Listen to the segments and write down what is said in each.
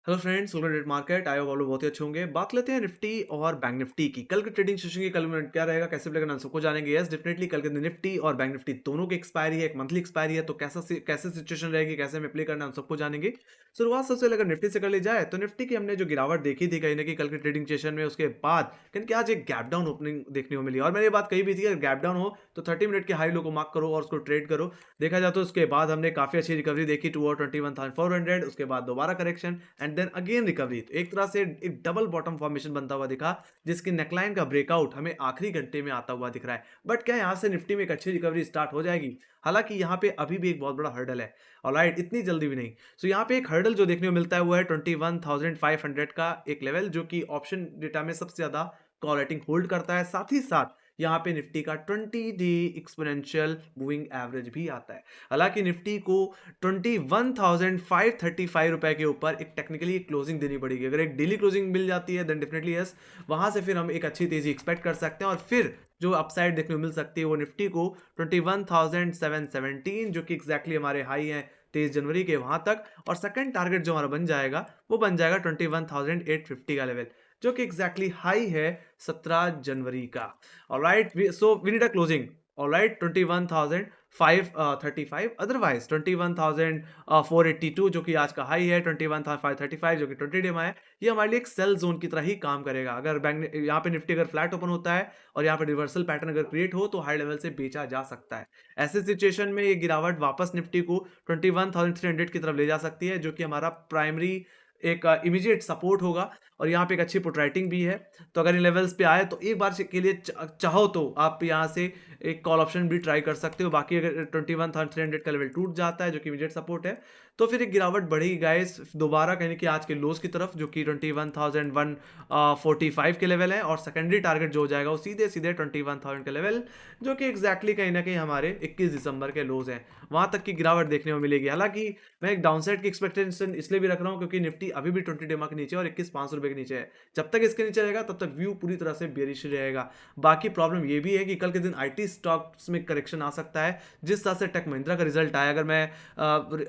Hello friends, welcome to market. I hope आप लोग बहुत ही अच्छे होंगे। बात लेते हैं निफ्टी और बैंक निफ्टी की। कल के ट्रेडिंग सेशन की कल में क्या रहेगा, कैसे प्ले करना, सबको जानेंगे। यस, डेफिनेटली कल के दिन निफ्टी और बैंक निफ्टी दोनों की एक्सपायरी है, एक मंथली एक्सपायरी है, तो कैसे सिचुएशन रहेगी, कैसे हमें प्ले करना है, हम सबको जानेंगे। शुरुआत सबसे पहले अगर निफ्टी से कर ली जाए तो निफ्टी की हमने जो गिरावट देखी थी कहीं ना कहीं कल के ट्रेडिंग सेशन में, उसके बाद कहीं कि आज एक गैप डाउन ओपनिंग देखने को मिली। और मैंने ये बात कही भी थी, अगर गैप डाउन हो तो 30 मिनट के हाई लो को मार्क करो और उसको ट्रेड करो। देखा जाए तो उसके बाद हमने काफी अच्छी रिकवरी देखी टू 21,400, उसके बाद दोबारा correction and then again recovery. तो एक तरह से एक डबल बॉटम फॉर्मेशन बनता हुआ दिखा, जिसकी नेकलाइन का ब्रेकआउट हमें आखिरी घंटे में आता हुआ दिख रहा है। बट क्या यहाँ से निफ्टी में एक अच्छी रिकवरी स्टार्ट हो जाएगी? हालांकि यहाँ पे अभी भी एक बहुत बड़ा हर्डल है। ऑलराइट, इतनी जल्दी भी नहीं। सो यहाँ पे एक हर्डल जो देखने को मिलता है वो है 21,500 का एक लेवल, जो कि ऑप्शन डेटा में सबसे ज्यादा कॉल रेटिंग होल्ड करता है। साथ ही साथ यहाँ पे निफ्टी का 20 डे एक्सपोनेंशियल मूविंग एवरेज भी आता है। हालांकि निफ्टी को 21,535 रुपए के ऊपर एक टेक्निकली क्लोजिंग देनी पड़ेगी। अगर एक डेली क्लोजिंग मिल जाती है देन डेफिनेटली यस, वहां से फिर हम एक अच्छी तेजी एक्सपेक्ट कर सकते हैं। और फिर जो अपसाइड देखने को मिल सकती है वो निफ्टी को 21,717, जो कि एग्जैक्टली हमारे हाई है 23 जनवरी के, वहां तक। और सेकंड टारगेट जो हमारा बन जाएगा वो बन जाएगा 21,850 का लेवल, जो कि एग्जैक्टली हाई है 17 जनवरी का। Alright, so we need a closing. Alright, 21,535, otherwise 21,482 जो कि आज का हाई है, 21,535 जो कि 20 डे में है, ये हमारे लिए एक सेल जोन की तरह ही काम करेगा। अगर बैंक यहाँ पे निफ्टी अगर फ्लैट ओपन होता है और यहाँ पे रिवर्सल पैटर्न अगर क्रिएट हो तो हाई लेवल से बेचा जा सकता है। ऐसे सिचुएशन में ये गिरावट वापस निफ्टी को 21,300 की तरफ ले जा सकती है, जो कि हमारा प्राइमरी एक इमीडिएट सपोर्ट होगा। और यहाँ पे एक अच्छी पुट राइटिंग भी है। तो अगर इन लेवल्स पे आए तो एक बार के लिए चाहो तो आप यहाँ से एक कॉल ऑप्शन भी ट्राई कर सकते हो। बाकी अगर 21,300 का लेवल टूट जाता है जो कि इमीडिएट सपोर्ट है, तो फिर एक गिरावट बढ़ेगी गाइस दोबारा कहने की आज के लोज की तरफ, जो कि 21,145 के लेवल है। और सेकेंडरी टारगेट जो हो जाएगा वो सीधे सीधे 21,000 का लेवल, जो कि एग्जैक्टली कहीं ना कहीं हमारे 21 दिसंबर के लोज हैं, वहां तक की गिरावट देखने को मिलेगी। हालांकि मैं एक डाउनसाइड की एक्सपेक्टेशन इसलिए भी रख रहा हूँ क्योंकि निफ्टी अभी भी 20 डेमा के नीचे और 21,500 रुपए के नीचे है। जब तक इसके नीचे रहेगा तब तक व्यू पूरी तरह से बेरिश रहेगा। बाकी प्रॉब्लम ये भी है कि कल के दिन आईटी स्टॉक्स में करेक्शन आ सकता है। जिस तरह से टेक महिंद्रा का रिजल्ट आया, अगर मैं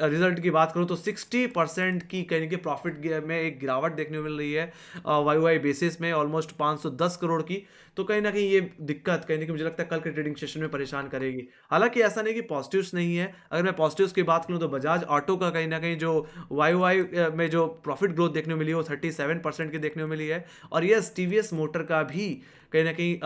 रिजल्ट की बात करूं तो 60% की कहीं कि प्रॉफिट में एक गिरावट देखने को मिल रही है वाई वाई बेसिस में, ऑलमोस्ट 510 करोड़ की। तो कहीं ना कहीं ये दिक्कत कहीं ना कहीं मुझे लगता है कल के ट्रेडिंग सेशन में परेशान करेगी। हालांकि ऐसा नहीं कि पॉजिटिव्स नहीं है। अगर मैं पॉजिटिव्स की बात करूं तो बजाज ऑटो का कहीं ना कहीं जो वाई वाई में जो प्रॉफिट ग्रोथ देखने को मिली है वो 37% की देखने को मिली है। और यस, टीवीएस मोटर का भी कहीं ना कहीं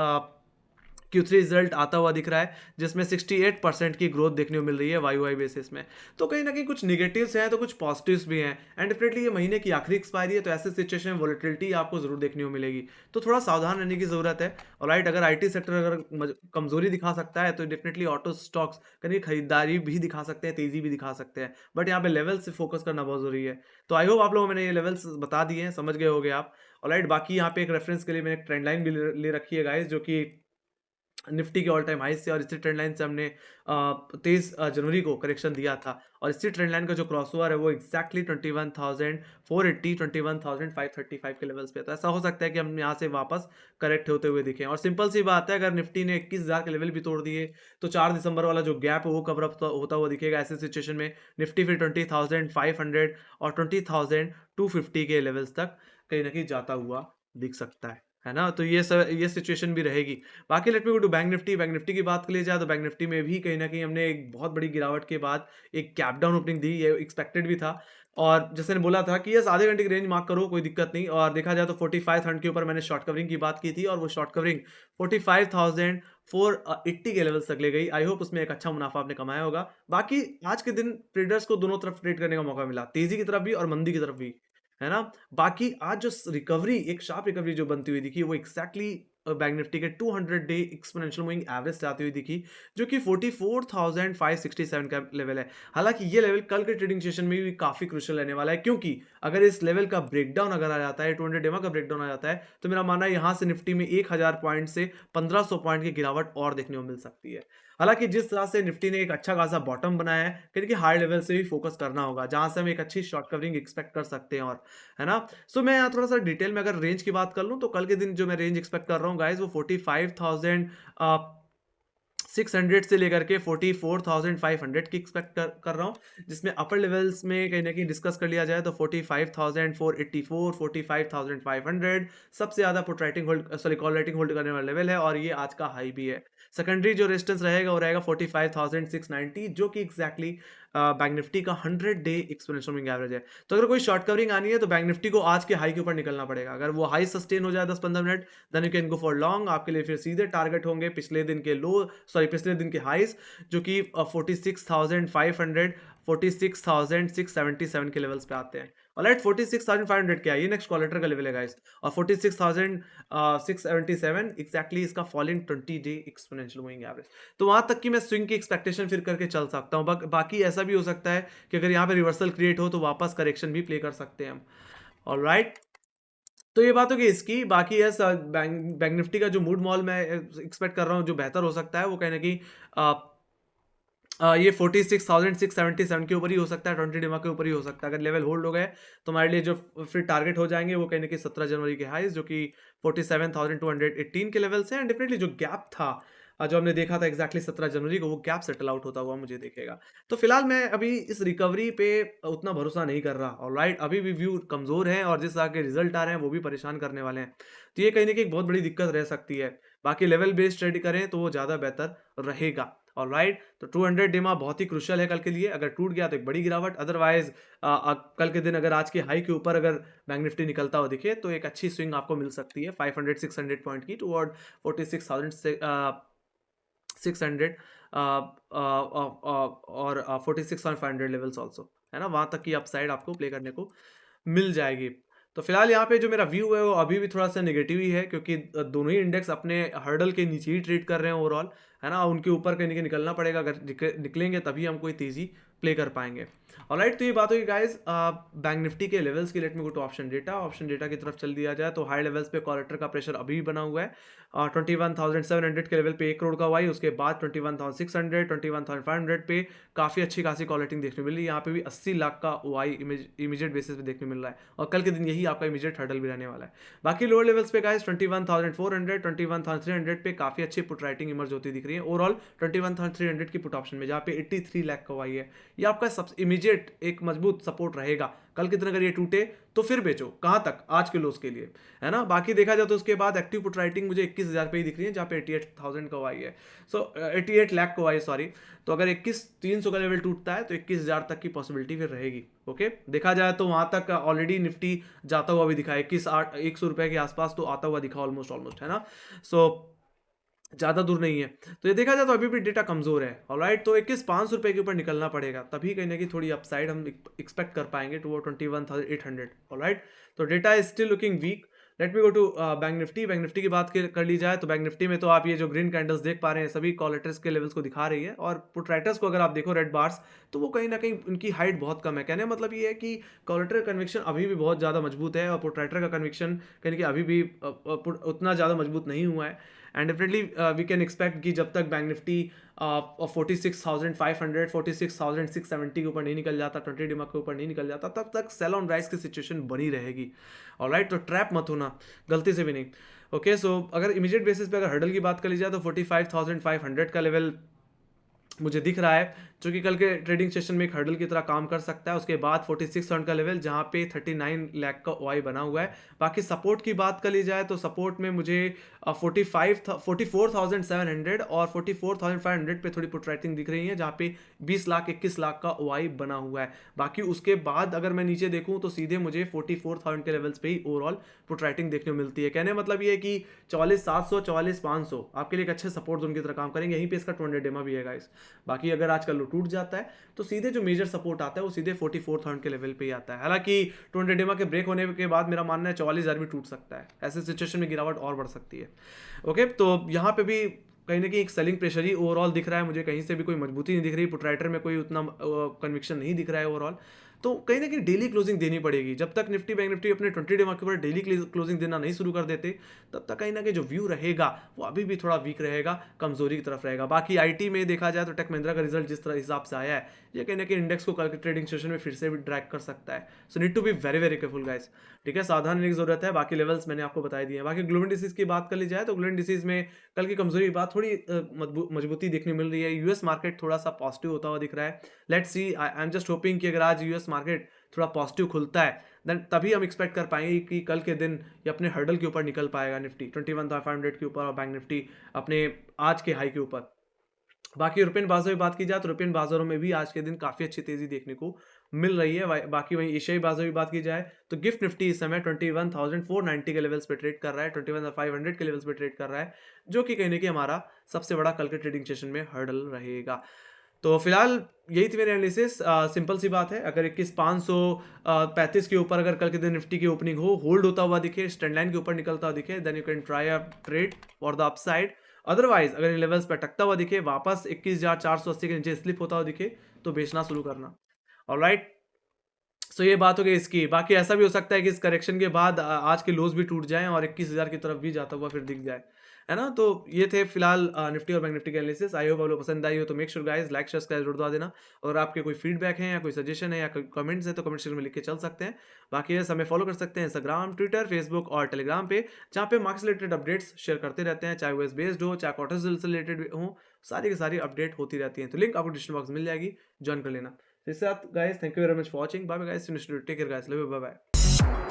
Q3 रिजल्ट आता हुआ दिख रहा है, जिसमें 68% की ग्रोथ देखने को मिल रही है वाई वाई बेसिस में। तो कहीं ना कहीं कुछ निगेटिव्स हैं तो कुछ पॉजिटिव्स भी हैं। एंड डेफिनेटली ये महीने की आखिरी एक्सपायरी है, तो ऐसे सिचुएशन में वोलेटिलिटी आपको जरूर देखने को मिलेगी। तो थोड़ा सावधान रहने की जरूरत है। और राइट, अगर आईटी सेक्टर अगर कमजोरी दिखा सकता है तो डेफिनेटली ऑटो स्टॉक्स कहीं खरीदारी भी दिखा सकते हैं, तेजी भी दिखा सकते हैं। बट यहाँ पे लेवल से फोकस करना बहुत जरूरी है। तो आई होप आप लोगों मैंने ये लेवल्स बता दिए हैं, समझ गए होगे आप। ऑलराइट, बाकी यहाँ पे एक रेफरेंस के लिए मैंने एक ट्रेंड लाइन भी ले रखी है गाइस, जो कि निफ्टी के ऑल टाइम हाई से और इसी ट्रेंड लाइन से हमने 23 जनवरी को करेक्शन दिया था। और इसी ट्रेंड लाइन का जो क्रॉस ओवर है वो एक्जैक्टली 21,480 21,535 के लेवल्स पे। तो ऐसा हो सकता है कि हम यहाँ से वापस करेक्ट होते हुए दिखें। और सिंपल सी बात है, अगर निफ्टी ने 21,000 के लेवल भी तोड़ दिए तो 4 दिसंबर वाला जो गैप है वो कवर अप होता हुआ दिखेगा। ऐसे सिचुएशन में निफ्टी फिर 20,500 और 20,250 के लेवल्स तक कहीं ना कहीं जाता हुआ दिख सकता है ना। तो ये सिचुएशन भी रहेगी। बाकी let me go to Bank Nifty. Bank Nifty की बात कर ली जाए तो बैंक निफ्टी में भी कहीं न कहीं हमने एक बहुत बड़ी गिरावट के बाद एक गैप डाउन ओपनिंग दी, ये एक्सपेक्टेड भी था। और जैसे मैंने बोला था कि यस, आधे घंटे की रेंज मार्क करो, कोई दिक्कत नहीं। और देखा जाए तो 4500 के ऊपर मैंने शॉर्ट कवरिंग की बात की थी और वो शॉर्ट कवरिंग 45,480 के लेवल्स तक ले गई। आई होप उसमें एक अच्छा मुनाफा आपने कमाया होगा। बाकी आज के दिन ट्रेडर्स को दोनों तरफ ट्रेड करने का मौका मिला, तेजी की तरफ भी और मंदी की तरफ भी, है ना? बाकी आज जो रिकवरी, एक शार्प रिकवरी जो बनती हुई दिखी वो एक्जैक्टली बैंक निफ्टी के 200 डे एक्सपोनेंशियल मूविंग एवरेज से आती हुई दिखी, जो कि 44,567 का लेवल है। हालांकि ये लेवल कल के ट्रेडिंग सेशन में भी काफी क्रुशियल रहने वाला है, क्योंकि अगर इस लेवल का ब्रेकडाउन अगर आ जाता है, 200 डेमा का ब्रेकडाउन आ जाता है, तो मेरा मानना है यहाँ से निफ्टी में 1000 पॉइंट से 1500 पॉइंट की गिरावट और देखने को मिल सकती है। हालांकि जिस तरह से निफ्टी ने एक अच्छा खासा बॉटम बनाया है, कहीं कि हाई लेवल से भी फोकस करना होगा, जहां से हम एक अच्छी शॉर्ट कवरिंग एक्सपेक्ट कर सकते हैं। और है ना? सो मैं यहाँ थोड़ा सा डिटेल में अगर रेंज की बात कर लूँ तो कल के दिन जो मैं रेंज एक्सपेक्ट कर रहा हूँ गाइस वो 45,000 600 से लेकर के 44,500 की एक्सपेक्ट कर रहा हूँ, जिसमें अपर लेवल्स में कहीं न कहीं डिस्कस कर लिया जाए तो 45,484, 45,500 सबसे ज़्यादा put writing hold sorry call writing hold करने वाला लेवल है और ये आज का हाई भी है। सेकेंडरी जो रेजिस्टेंस रहेगा वो रहेगा 45,690 जो कि एग्ज़ैक्टली बैंक निफ्टी का 100 डे एक्सपोनेंशियल मूविंग एवरेज है। तो अगर कोई शॉर्ट कवरिंग आनी है तो बैंक निफ्टी को आज के हाई के ऊपर निकलना पड़ेगा। अगर वो हाई सस्टेन हो जाए 10-15 minute then you can go for long. आपके लिए फिर सीधे टारगेट होंगे पिछले दिन के पिछले दिन के हाईज जो कि 46,500 46,677 के लेवल्स पे आते हैं। ऑलराइट 46,500 क्या है, ये नेक्स्ट क्वार्टर का लेवल है गाइस और 46,677 एग्जैक्टली इसका falling 20 day exponential moving average. तो वहां तक की मैं स्विंग की एक्सपेक्टेशन फिर करके चल सकता हूँ। बाकी ऐसा भी हो सकता है कि अगर यहाँ पे रिवर्सल क्रिएट हो तो वापस करेक्शन भी प्ले कर सकते हैं हम। ऑलराइट तो ये बात होगी इसकी। बाकी है बैंक निफ्टी का जो मूड मॉल मैं एक्सपेक्ट कर रहा हूँ जो बेहतर हो सकता है वो कहीं ना कहीं ये 46,677 के ऊपर ही हो सकता है, 20 डिमा के ऊपर ही हो सकता है। अगर लेवल होल्ड हो गए तो हमारे लिए जो फिर टारगेट हो जाएंगे वो कहीं ना कहीं 17 जनवरी के हाईज जो कि 47,218 के लेवल से। एंड डेफिनेटली जो गैप था जो हमने देखा था एग्जैक्टली 17 जनवरी को वो गैप सेटल आउट होता हुआ मुझे दिखेगा। तो फिलहाल मैं अभी इस रिकवरी पे उतना भरोसा नहीं कर रहा। ऑलराइट अभी भी व्यू कमजोर है और जिस तरह के रिजल्ट आ रहे हैं वो भी परेशान करने वाले हैं। तो ये कहीं ना कहीं एक बहुत बड़ी दिक्कत रह सकती है। बाकी लेवल बेस्ड ट्रेड करें तो वो ज़्यादा बेहतर रहेगा। ऑलराइट तो 200 डिमा बहुत ही क्रुशियल है कल के लिए। अगर टूट गया तो एक बड़ी गिरावट, अदरवाइज कल के दिन अगर आज के हाई के ऊपर अगर बैंक निफ्टी निकलता हुआ दिखे तो एक अच्छी स्विंग आपको मिल सकती है 500-600 पॉइंट की टुवर्ड 46,600 और 46,500 लेवल्स ऑल्सो, है ना, वहां तक की अपसाइड आपको प्ले करने को मिल जाएगी। तो फिलहाल यहाँ पे जो मेरा व्यू है वो अभी भी थोड़ा सा नेगेटिव ही है क्योंकि दोनों ही इंडेक्स अपने हर्डल के नीचे ही ट्रेड कर रहे हैं ओवरऑल, है ना। उनके ऊपर कहीं निकलना पड़ेगा, अगर निकलेंगे तभी हम कोई तेजी प्ले कर पाएंगे। ऑलराइट तो ये बात होगी गाइस बैंक निफ्टी के लेवल्स की। Let me go to option data की तरफ चल दिया जाए तो हाई लेवल्स पे कॉलेक्टर का प्रेशर अभी भी बना हुआ है। 21,700 के लेवल पे 1 करोड़ का हुआ, उसके बाद 21,600 21,500 पे काफ़ी अच्छी खासी कॉलेटिंग देखने मिल रही है। यहाँ पे भी 80 लाख का वाई इमीडिएट बेसिस पे देखने मिल रहा है और कल के दिन यही आपका इमीडिएट हर्डल भी रहने वाला है। बाकी लोअर लेवल्स पे गाइस 21,400 21,300 पे काफ़ी अच्छी पुट राइटिंग इमर्ज होती दिख रही है। ओवरऑल 21,300 की पुट ऑप्शन में जहाँ पे 83 लाख का वाई है, ये आपका सब इमीडिएट एक मजबूत सपोर्ट रहेगा। कल के दिन अगर ये टूटे तो फिर बेचो, कहां तक, आज के लोस के लिए, है ना। बाकी देखा जाए तो उसके बाद एक्टिव पुट राइटिंग मुझे 21,000 पे ही दिख रही है जहाँ पे 88,000 का आई है, 88 लाख को आई, सॉरी। तो अगर 21,300 का लेवल टूटता है तो 21,000 तक की पॉसिबिलिटी फिर रहेगी। ओके देखा जाए तो वहां तक ऑलरेडी निफ्टी जाता हुआ भी दिखा है 100 रुपए के आसपास तो आता हुआ दिखा ऑलमोस्ट, है ना। सो ज़्यादा दूर नहीं है। तो ये देखा जाए तो अभी भी डेटा कमज़ोर है। ऑलराइट तो 21,500 रुपये के ऊपर निकलना पड़ेगा तभी कहीं ना कहीं थोड़ी अपसाइड हम एक्सपेक्ट कर पाएंगे टू 21,800। ऑलराइट तो data is still looking weak. Let me go to Bank Nifty की बात कर ली जाए तो बैंक निफ्टी में तो आप ये जो ग्रीन कैंडल्स देख पा रहे हैं सभी कॉलेटर्स के लेवल्स को दिखा रही है और पुट राइटर्स को अगर आप देखो रेड बार्स तो वो कहीं ना कहीं उनकी हाइट बहुत कम है। कहने मतलब ये है कि कॉलेटर कन्विक्शन अभी भी बहुत ज़्यादा मजबूत है और पुट राइटर का कन्विक्शन कहीं ना कहीं अभी भी उतना ज़्यादा मजबूत नहीं हुआ है। And definitely we can expect कि जब तक बैंक निफ्टी 46,500 46,670 के ऊपर नहीं निकल जाता, 20 डिमा के ऊपर नहीं निकल जाता, तब तक सेल ऑन राइज की सिचुएशन बनी रहेगी। ऑलराइट तो ट्रैप मत होना गलती से भी नहीं। ओके सो अगर इमीडिएट बेसिस पे अगर हर्डल की बात कर ली जाए तो 45,500 का लेवल मुझे दिख रहा है जो कि कल के ट्रेडिंग सेशन में एक हर्डल की तरह काम कर सकता है। उसके बाद 46,000 का लेवल जहां पे 39 लाख का ओआई बना हुआ है। बाकी सपोर्ट की बात कर ली जाए तो सपोर्ट में मुझे 44,700 और 44,500 पे थोड़ी पुट राइटिंग दिख रही है जहां पे 20 लाख 21 लाख का ओआई बना हुआ है। बाकी उसके बाद अगर मैं नीचे देखूं तो सीधे मुझे 44,000 के लेवल्स पे ही ओवरऑल पुट राइटिंग देखने को मिलती है। कहने मतलब ये है कि 44,700 44,500 आपके लिए एक अच्छे सपोर्ट जोन की तरह काम करेंगे। यहीं पे इसका 200 डेमा भी है गाइस। बाकी अगर आज का लो टूट जाता है तो सीधे जो मेजर सपोर्ट आता है वो सीधे 44,000 के लेवल पे ही आता है। हालांकि 200 डेमा के ब्रेक होने के बाद मेरा मानना है 44,000 भी टूट सकता है। ऐसे सिचुएशन में गिरावट और बढ़ सकती है। ओके तो यहाँ पे भी कहीं ना कहीं एक सेलिंग प्रेशर ही ओवरऑल दिख रहा है मुझे, कहीं से भी कोई मजबूती नहीं दिख रही। पुट राइटर में कोई उतना कन्विक्शन नहीं दिख रहा है ओवरऑल। तो कहीं ना कहीं डेली क्लोजिंग देनी पड़ेगी। जब तक निफ्टी बैंक निफ्टी अपने 20 डे मार्क के ऊपर डेली क्लोजिंग देना नहीं शुरू कर देते, तब तक कहीं ना कहीं जो व्यू रहेगा वो अभी भी थोड़ा वीक रहेगा, कमजोरी की तरफ रहेगा। बाकी आईटी में देखा जाए तो टेक महिंद्रा का रिजल्ट जिस तरह हिसाब से आया है, ये कहीं ना कहीं इंडेक्स को कल के ट्रेडिंग सेशन में फिर से भी ड्रैग कर सकता है। So need to be very very careful guys, ठीक है, सावधान रहने की जरूरत है। बाकी लेवल्स मैंने आपको बता दिए हैं। बाकी ग्लोबल इंडिसेस की बात कर ली जाए तो ग्लोबल इंडिसेस में कल की कमजोरी की बात थोड़ी मजबूती देखने मिल रही है। यूएस मार्केट थोड़ा सा पॉजिटिव होता हुआ दिख रहा है। Let's see, I am just hoping कि अगर आज यूएस मार्केट थोड़ा पॉजिटिव खुलता है, देन तभी हम एक्सपेक्ट कर पाएंगे कि कल के दिन ये अपने हर्डल के ऊपर निकल पाएगा, निफ्टी 21,500 के ऊपर और बैंक निफ्टी अपने आज के हाई के ऊपर। बाकी यूरोपियन बाजारों की बात की जाए तो यूरोपियन बाजारों में भी आज के दिन काफी अच्छी तेजी देखने को मिल रही है। बाकी वहीं एशियाई बाजारों की बात की जाए तो गिफ्ट निफ्टी इस समय 21,490 के लेवल्स पे ट्रेड कर रहा है, 21,500 के लेवल्स पे ट्रेड कर रहा है, जो कि कहीं ना कहीं हमारा सबसे बड़ा कल के ट्रेडिंग सेशन में हर्डल रहेगा। तो फिलहाल यही थी मेरी एनालिसिस। सिंपल सी बात है, अगर 21,535 के ऊपर अगर कल के दिन निफ्टी की ओपनिंग हो, होल्ड होता हुआ दिखे, स्टैंड लाइन के ऊपर निकलता हुआ दिखे, then you can try a trade for the upside. Otherwise अगर इन लेवल्स पर टकता हुआ दिखे, वापस 21,480 के नीचे स्लिप होता हुआ दिखे, तो बेचना शुरू करना। ऑलराइट, सो ये बात हो गई इसकी। बाकी ऐसा भी हो सकता है कि इस करेक्शन के बाद आज के लोज भी टूट जाएं और 21,000 की तरफ भी जाता हुआ फिर दिख जाए, है ना। तो ये थे फिलहाल निफ्टी और बैंक निफ्टी के एनालिसिस। आई होप आप लोग पसंद आई हो तो make sure guys like share subscribe जरूर दबा देना। और आपके कोई फीडबैक है या कोई सजेशन है या कोई कमेंट्स है तो कमेंट सेक्शन में लिख के चल सकते हैं। बाकी ये हमें फॉलो कर सकते हैं इंस्टाग्राम, ट्विटर, फेसबुक और टेलीग्राम पे, जहाँ पे मार्क्स रिलेटेड अपडेट्स शेयर करते रहते हैं, चाहे वो बेस्ड हो चाहे क्वार्टर से रिलेटेड हो, सारी की सारी अपडेट होती रहती हैं। तो लिंक आपको डिस्क्रिप्शन बॉक्स में मिल जाएगी, ज्वाइन कर लेना। इसके साथ guys thank you very much for watching. Bye bye guys, take care guys, love you, bye bye.